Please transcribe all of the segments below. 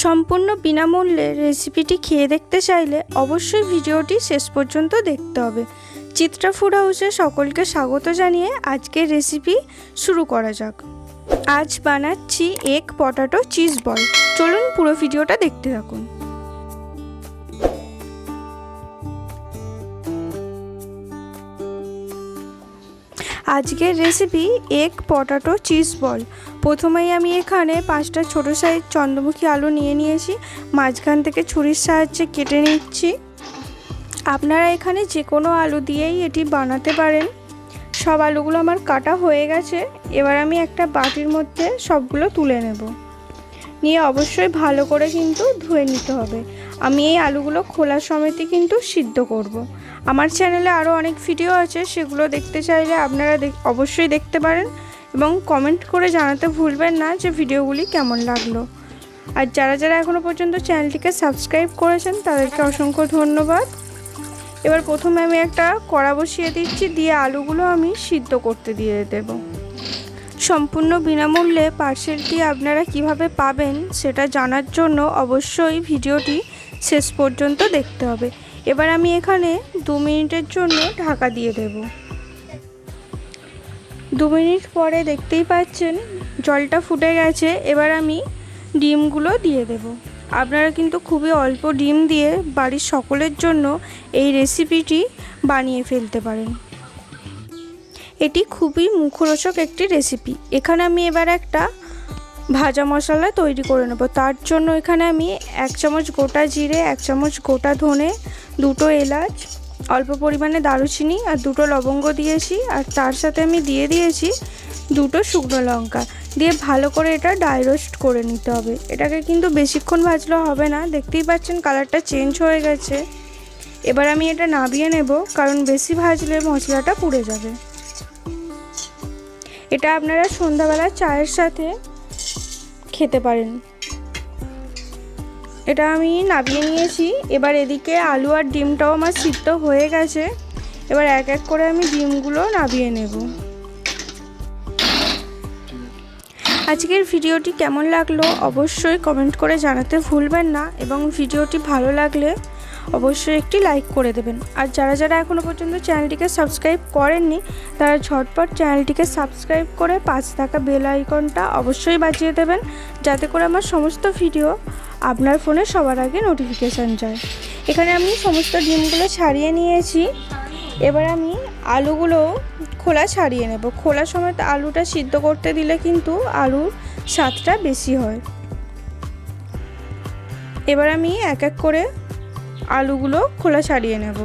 সম্পূর্ণ বিনামূল্যে রেসিপিটি খেয়ে দেখতে চাইলে অবশ্যই ভিডিওটি শেষ পর্যন্ত দেখতে হবে। চিত্রা ফুড হাউসে সকলকে স্বাগত জানিয়ে আজকের রেসিপি শুরু করা যাক। আজ বানাচ্ছি এগ পটাটো চিজ বল। চলুন পুরো ভিডিওটা দেখতে থাকুন। আজকের recipe egg potato cheese ball. প্রথমেই আমি এখানে 5টা ছোট সাইজ চন্দ্রমুখী আলু নিয়ে নিয়েছি, মাঝখান থেকে ছুরির সাহায্যে কেটে নিচ্ছি। আপনারা এখানে যে কোনো আলু দিয়েই এটি বানাতে পারেন। সব আলুগুলো আমার কাটা হয়ে গেছে। এবার আমি একটা বাটির মধ্যে সবগুলো তুলে নেব, নিয়ে অবশ্যই ভালো করে কিন্তু ধুয়ে নিতে হবে। আমি এই আলুগুলো খোলা সমেতই কিন্তু সিদ্ধ করব। আমার চ্যানেলে আরও অনেক ভিডিও আছে, সেগুলো দেখতে চাইলে আপনারা অবশ্যই দেখতে পারেন এবং কমেন্ট করে জানাতে ভুলবেন না যে ভিডিওগুলি কেমন লাগলো। আর যারা যারা এখনও পর্যন্ত চ্যানেলটিকে সাবস্ক্রাইব করেছেন তাদেরকে অসংখ্য ধন্যবাদ। এবার প্রথমে আমি একটা কড়া বসিয়ে দিচ্ছি, দিয়ে আলুগুলো আমি সিদ্ধ করতে দিয়ে দেব। সম্পূর্ণ বিনামূল্যে পার্সেলটি আপনারা কিভাবে পাবেন সেটা জানার জন্য অবশ্যই ভিডিওটি শেষ পর্যন্ত দেখতে হবে। এবার আমি এখানে 2 মিনিটের জন্য ঢাকা দিয়ে দেব। 2 মিনিট পরে দেখতেই পাচ্ছেন জলটা ফুটে গেছে। এবার আমি ডিমগুলো দিয়ে দেব। আপনারা কিন্তু খুবই অল্প ডিম দিয়ে বাড়ির সকলের জন্য এই রেসিপিটি বানিয়ে ফেলতে পারেন। এটি খুবই মুখরোচক একটি রেসিপি। এখানে আমি এবার একটা ভাজা মশলা তৈরি করে নেব। তার জন্য এখানে আমি 1 চামচ গোটা জিরে, 1 চামচ গোটা ধনে, 2টো এলাচ, অল্প পরিমাণে দারুচিনি আর 2টো লবঙ্গ দিয়েছি। আর তার সাথে আমি দিয়ে দিয়েছি 2টো শুকনো লঙ্কা, দিয়ে ভালো করে এটা ড্রাই রোস্ট করে নিতে হবে। এটাকে কিন্তু বেশিক্ষণ ভাজলে হবে না, দেখতেই পাচ্ছেন কালারটা চেঞ্জ হয়ে গেছে। এবার আমি এটা নামিয়ে নেব, কারণ বেশি ভাজলে মশলাটা পুড়ে যাবে। এটা আপনারা সন্ধ্যাবেলা চায়ের সাথে খেতে পারেন। এটা আমি নামিয়ে নিয়েছি। এবার এদিকে আলু আর ডিমটাও আমার সিদ্ধ হয়ে গেছে। এবার এক এক করে আমি ডিমগুলো নামিয়ে নেব। আজকের ভিডিওটি কেমন লাগলো অবশ্যই কমেন্ট করে জানাতে ভুলবেন না, এবং ভিডিওটি ভালো লাগলে অবশ্যই একটি লাইক করে দেবেন। আর যারা যারা এখনও পর্যন্ত চ্যানেলটিকে সাবস্ক্রাইব করেননি তারা ঝটপট চ্যানেলটিকে সাবস্ক্রাইব করে পাশে থাকা বেল আইকনটা অবশ্যই বাজিয়ে দেবেন, যাতে করে আমার সমস্ত ভিডিও আপনার ফোনে সবার আগে নোটিফিকেশান যায়। এখানে আমি সমস্ত ডিমগুলো ছাড়িয়ে নিয়েছি। এবার আমি আলুগুলো খোলা ছাড়িয়ে নেব। খোলা সময় আলুটা সিদ্ধ করতে দিলে কিন্তু আলুর স্বাদটা বেশি হয়। এবার আমি এক এক করে আলুগুলো খোলা ছাড়িয়ে নেব।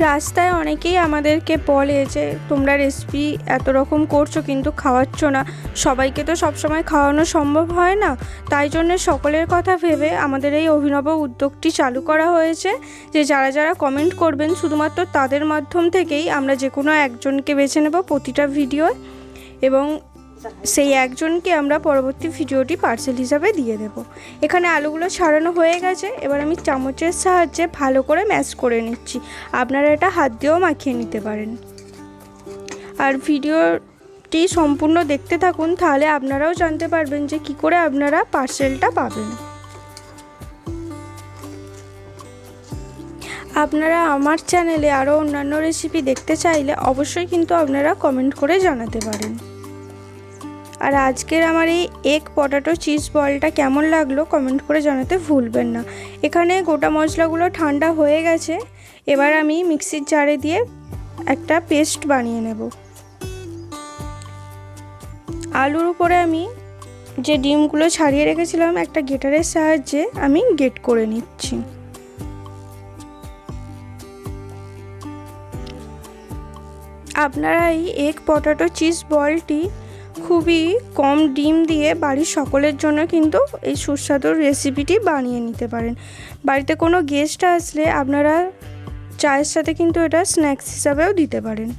রাস্তায় অনেকেই আমাদেরকে বলে যে তোমরা রেসিপি এত রকম করছো কিন্তু খাওয়াচ্ছ না। সবাইকে তো সবসময় খাওয়ানো সম্ভব হয় না, তাই জন্য সকলের কথা ভেবে আমাদের এই অভিনব উদ্যোগটি চালু করা হয়েছে যে যারা যারা কমেন্ট করবেন শুধুমাত্র তাদের মাধ্যম থেকেই আমরা যে কোনো একজনকে বেছে নেব প্রতিটা ভিডিও, এবং সেই একজনকে আমরা পরবর্তী ভিডিওটি পার্সেল হিসাবে দিয়ে দেব। এখানে আলুগুলো ছাড়ানো হয়ে গেছে। এবার আমি চামচের সাহায্যে ভালো করে ম্যাশ করে নিচ্ছি। আপনারা এটা হাত দিয়েও মাখিয়ে নিতে পারেন। আর ভিডিওটি সম্পূর্ণ দেখতে থাকুন, তাহলে আপনারাও জানতে পারবেন যে কি করে আপনারা পার্সেলটা পাবেন। আপনারা আমার চ্যানেলে আরও অন্যান্য রেসিপি দেখতে চাইলে অবশ্যই কিন্তু আপনারা কমেন্ট করে জানাতে পারেন। আর আজকের আমার এই এগ পটাটো চিজ বলটা কেমন লাগলো কমেন্ট করে জানাতে ভুলবেন না। এখানে গোটা মশলাগুলো ঠান্ডা হয়ে গেছে। এবার আমি মিক্সির জারে দিয়ে একটা পেস্ট বানিয়ে নেব। আলুর উপরে আমি যে ডিমগুলো ছাড়িয়ে রেখেছিলাম একটা গ্রেটারের সাহায্যে আমি গ্রেট করে নিচ্ছি। আপনারা এই এগ পটাটো চিজ বলটি খুবই কম ডিম দিয়ে বাড়ির সকলের জন্য কিন্তু এই সুস্বাদু রেসিপিটি বানিয়ে নিতে পারেন। বাড়িতে কোনো গেস্ট আসলে আপনারা চায়ের সাথে কিন্তু এটা স্ন্যাক্স হিসাবেও দিতে পারেন।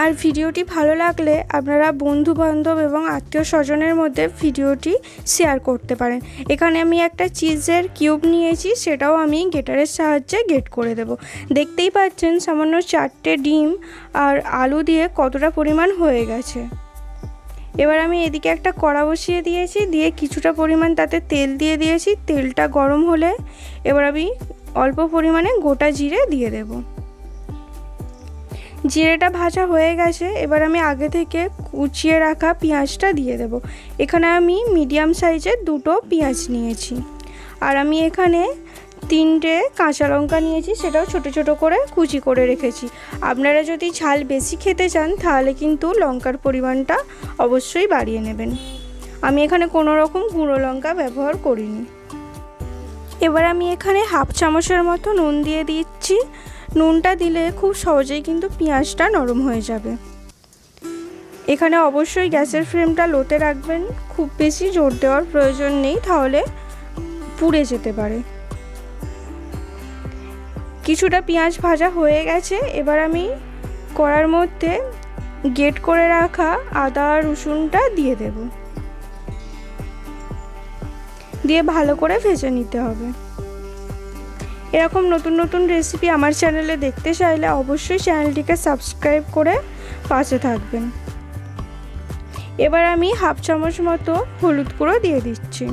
আর ভিডিওটি ভালো লাগলে আপনারা বন্ধু বান্ধব এবং আত্মীয় স্বজনের মধ্যে ভিডিওটি শেয়ার করতে পারেন। এখানে আমি একটা চিজের কিউব নিয়েছি, সেটাও আমি গ্রেটারের সাহায্যে গ্রেট করে দেব। দেখতেই পাচ্ছেন সামান্য 4টে ডিম আর আলু দিয়ে কতটা পরিমাণ হয়ে গেছে। এবার আমি এদিকে একটা কড়া বসিয়ে দিয়েছি, দিয়ে কিছুটা পরিমাণ তাতে তেল দিয়ে দিয়েছি। তেলটা গরম হলে এবার আমি অল্প পরিমাণে গোটা জিরে দিয়ে দেব। জিরেটা ভাজা হয়ে গেছে, এবার আমি আগে থেকে কুচিয়ে রাখা পেঁয়াজটা দিয়ে দেব। এখানে আমি মিডিয়াম সাইজের 2টো পেঁয়াজ নিয়েছি, আর আমি এখানে 3টে কাঁচা লঙ্কা নিয়েছি, সেটাও ছোট ছোট করে কুচি করে রেখেছি। আপনারা যদি ঝাল বেশি খেতে চান তাহলে কিন্তু লঙ্কার পরিমাণটা অবশ্যই বাড়িয়ে নেবেন। আমি এখানে কোনো রকম গুঁড়ো লঙ্কা ব্যবহার করিনি। এবার আমি এখানে 1/2 চামচের মতো নুন দিয়ে দিচ্ছি। নুনটা দিলে খুব সহজেই কিন্তু পেঁয়াজটা নরম হয়ে যাবে। এখানে অবশ্যই গ্যাসের ফ্লেমটা লোতে রাখবেন, খুব বেশি জোর দেওয়ার প্রয়োজন নেই, তাহলে পুড়ে যেতে পারে। কিছুটা পেঁয়াজ ভাজা হয়ে গেছে, এবার আমি কড়ার মধ্যে গ্রেট করে রাখা আদা রসুনটা দিয়ে দেব, দিয়ে ভালো করে ভেজে নিতে হবে। এরকম নতুন নতুন রেসিপি আমার চ্যানেলে দেখতে চাইলে অবশ্যই চ্যানেলটিকে সাবস্ক্রাইব করে পাশে থাকবেন। এবার আমি 1/2 চামচ মতো হলুদ গুঁড়ো দিয়ে দিচ্ছি,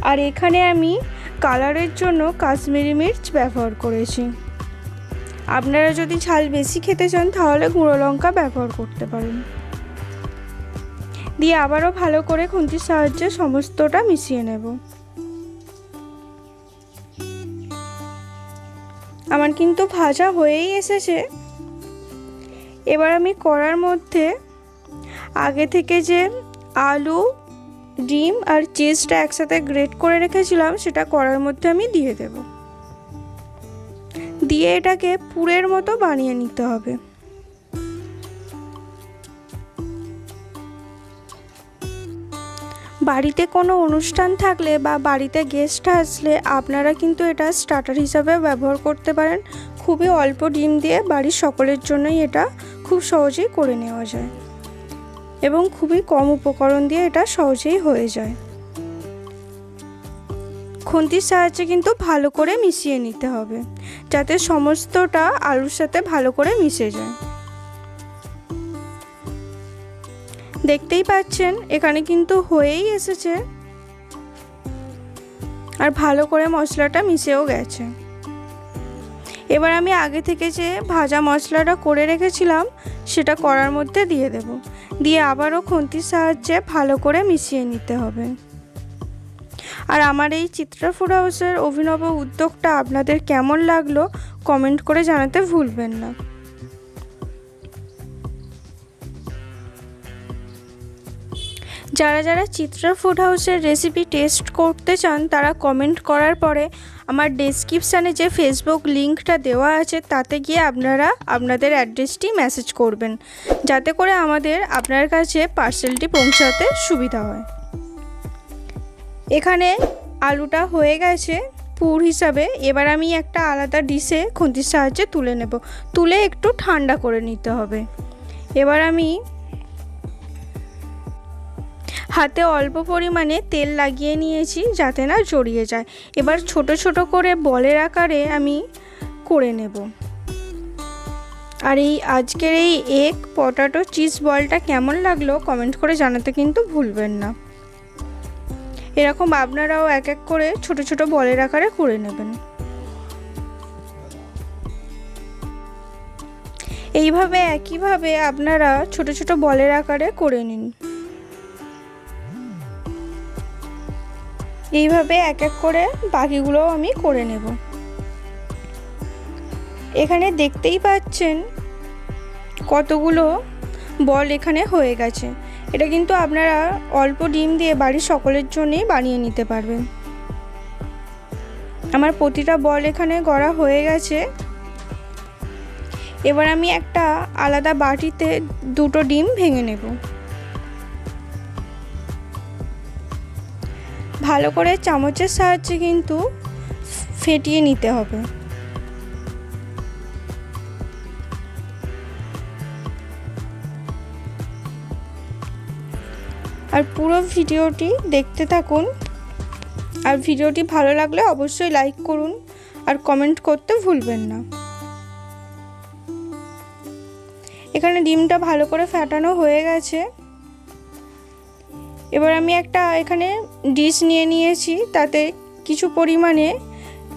আর এখানে আমি কালারের জন্য কাশ্মীরি মির্চ ব্যবহার করেছি। আপনারা যদি ঝাল বেশি খেতে চান তাহলে গুঁড়ো লঙ্কা ব্যবহার করতে পারেন। দিয়ে আবারও ভালো করে খুন্তির সাহায্যে সমস্তটা মিশিয়ে নেব। আমার কিন্তু ভাজা হয়েই এসেছে। এবার আমি কড়ার মধ্যে আগে থেকে যে আলু, ডিম আর চিজটা একসাথে গ্রেট করে রেখেছিলাম সেটা কড়ার মধ্যে আমি দিয়ে দেব। দিয়ে এটাকে পুরের মতো বানিয়ে নিতে হবে। বাড়িতে কোনো অনুষ্ঠান থাকলে বা বাড়িতে গেস্ট আসলে আপনারা কিন্তু এটা স্টার্টার হিসাবে ব্যবহার করতে পারেন। খুবই অল্প ডিম দিয়ে বাড়ির সকলের জন্যই এটা খুব সহজেই করে নেওয়া যায় এবং খুবই কম উপকরণ দিয়ে এটা সহজেই হয়ে যায়। খুন্তির সাহায্যে কিন্তু ভালো করে মিশিয়ে নিতে হবে যাতে সমস্তটা আলুর সাথে ভালো করে মিশে যায়। দেখতেই পাচ্ছেন এখানে কিন্তু হয়েই এসেছে, আর ভালো করে মশলাটা মিশেও গেছে। এবার আমি আগে থেকে যে ভাজা মশলাটা করে রেখেছিলাম সেটা কড়ার মধ্যে দিয়ে দেব, দিয়ে আবারও খুন্তির সাহায্যে ভালো করে মিশিয়ে নিতে হবে। আর আমার এই চিত্রা ফুড হাউসের অভিনব উদ্যোগটা আপনাদের কেমন লাগলো কমেন্ট করে জানাতে ভুলবেন না। যারা যারা চিত্রা ফুড হাউসের রেসিপি টেস্ট করতে চান তারা কমেন্ট করার পরে আমার ডেসক্রিপশানে যে ফেসবুক লিঙ্কটা দেওয়া আছে তাতে গিয়ে আপনারা আপনাদের অ্যাড্রেসটি মেসেজ করবেন, যাতে করে আপনার কাছে পার্সেলটি পৌঁছাতে সুবিধা হয়। এখানে আলুটা হয়ে গেছে পুর হিসাবে। এবার আমি একটা আলাদা ডিশে খুন্তির সাহায্যে তুলে নেব, তুলে একটু ঠান্ডা করে নিতে হবে। এবার আমি হাতে অল্প পরিমাণে তেল লাগিয়ে নিয়েছি যাতে না জড়িয়ে যায়। এবার ছোট ছোট করে বলের আকারে আমি করে নেব। আর আজকের এই এগ পটাটো চিজ বলটা কেমন লাগলো কমেন্ট করে জানাতে কিন্তু ভুলবেন না। এরকম আপনারাও এক এক করে ছোট ছোট বলের আকারে করে নেবেন। এইভাবে একইভাবে আপনারা ছোট ছোট বলের আকারে করে নিন। এইভাবে এক এক করে বাকিগুলোও আমি করে নেব। এখানে দেখতেই পাচ্ছেন কতগুলো বল এখানে হয়ে গেছে। এটা কিন্তু আপনারা অল্প ডিম দিয়ে বাড়ির সকলের জন্যই বানিয়ে নিতে পারবেন। আমার প্রতিটা বল এখানে গড়া হয়ে গেছে। এবার আমি একটা আলাদা বাটিতে 2টো ডিম ভেঙে নেব। ভালো করে চামচের সাহায্যে কিন্তু ফেটিয়ে নিতে হবে। আর পুরো ভিডিওটি দেখতে থাকুন। আর ভিডিওটি ভালো লাগলে অবশ্যই লাইক করুন আর কমেন্ট করতে ভুলবেন না। এখানে ডিমটা ভালো করে ফাটানো হয়ে গেছে। এবার আমি একটা এখানে ডিশ নিয়ে নিয়েছি, তাতে কিছু পরিমাণে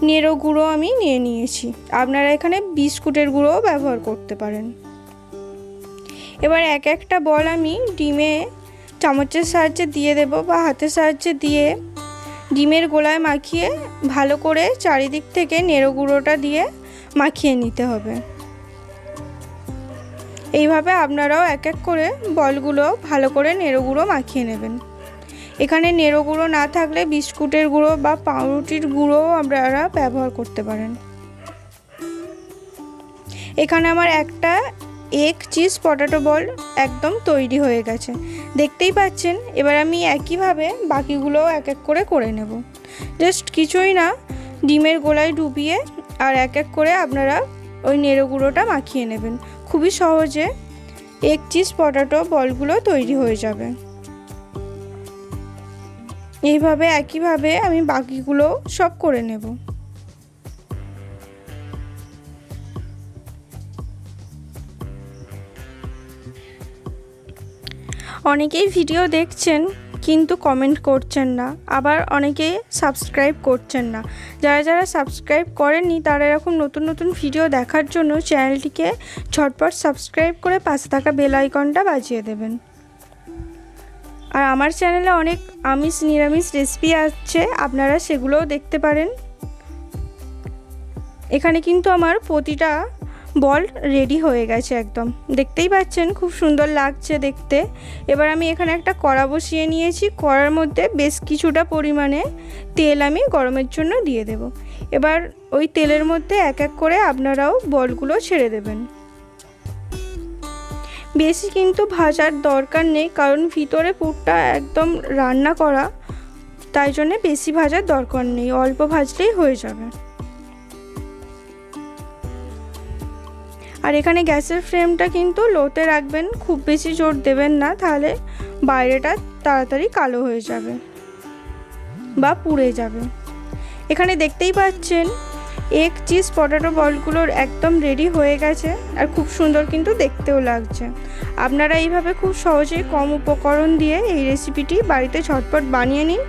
নেড়ো গুঁড়ো আমি নিয়ে নিয়েছি। আপনারা এখানে বিস্কুটের গুঁড়োও ব্যবহার করতে পারেন। এবার এক একটা বল আমি ডিমে চামচের সাহায্যে দিয়ে দেব বা হাতের সাহায্যে দিয়ে ডিমের গোলায় মাখিয়ে ভালো করে চারিদিক থেকে নেড়ো গুঁড়োটা দিয়ে মাখিয়ে নিতে হবে। এইভাবে আপনারাও এক এক করে বলগুলো ভালো করে নেড়ো গুঁড়ো মাখিয়ে নেবেন। এখানে নেড়ো গুঁড়ো না থাকলে বিস্কুটের গুঁড়ো বা পাউরুটির গুঁড়োও আপনারা ব্যবহার করতে পারেন। এখানে আমার একটা এগ চিজ পটেটো বল একদম তৈরি হয়ে গেছে, দেখতেই পাচ্ছেন। এবার আমি একইভাবে বাকিগুলোও এক এক করে নেব। জাস্ট কিছুই না, ডিমের গোলায় ডুবিয়ে আর এক এক করে আপনারা ওই নেড়ো গুঁড়োটা মাখিয়ে নেবেন। খুবই সহজে এগ চিজ পটেটো বলগুলো তৈরি হয়ে যাবে। এইভাবে একইভাবে আমি বাকিগুলো সব করে নেব। অনেকেই ভিডিও দেখছেন কিন্তু কমেন্ট করছেন না, আবার অনেকে সাবস্ক্রাইব করছেন না। যারা যারা সাবস্ক্রাইব করেননি তারা এরকম নতুন নতুন ভিডিও দেখার জন্য চ্যানেলটিকে ঝটপট সাবস্ক্রাইব করে পাশে থাকা বেল আইকনটা বাজিয়ে দেবেন। আর আমার চ্যানেলে অনেক আমিষ নিরামিষ রেসিপি আছে, আপনারা সেগুলোও দেখতে পারেন। এখানে কিন্তু আমার প্রতিটা বল রেডি হয়ে গেছে একদম, দেখতেই পাচ্ছেন খুব সুন্দর লাগছে দেখতে। এবার আমি এখানে একটা কড়া বসিয়ে নিয়েছি। কড়ার মধ্যে বেশ কিছুটা পরিমাণে তেল আমি গরমের জন্য দিয়ে দেব। এবার ওই তেলের মধ্যে এক এক করে আপনারাও বলগুলো ছেড়ে দেবেন। বেশি কিন্তু ভাজার দরকার নেই, কারণ ভিতরে পুরটা একদম রান্না করা, তাই জন্য বেশি ভাজার দরকার নেই, অল্প ভাজলেই হয়ে যাবে। আর এখানে গ্যাসের ফ্লেমটা কিন্তু লোতে রাখবেন, খুব বেশি জোর দেবেন না, তাহলে বাইরেটা তাড়াতাড়ি কালো হয়ে যাবে বা পুড়ে যাবে। এখানে দেখতেই পাচ্ছেন এগ চিজ পটেটো বলগুলোর একদম রেডি হয়ে গেছে আর খুব সুন্দর কিন্তু দেখতেও লাগছে। আপনারা এইভাবে খুব সহজেই কম উপকরণ দিয়ে এই রেসিপিটি বাড়িতে ঝটপট বানিয়ে নিন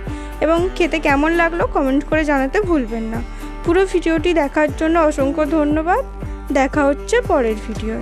এবং খেতে কেমন লাগলো কমেন্ট করে জানাতে ভুলবেন না। পুরো ভিডিওটি দেখার জন্য অসংখ্য ধন্যবাদ। দেখা হচ্ছে পরের ভিডিওয়।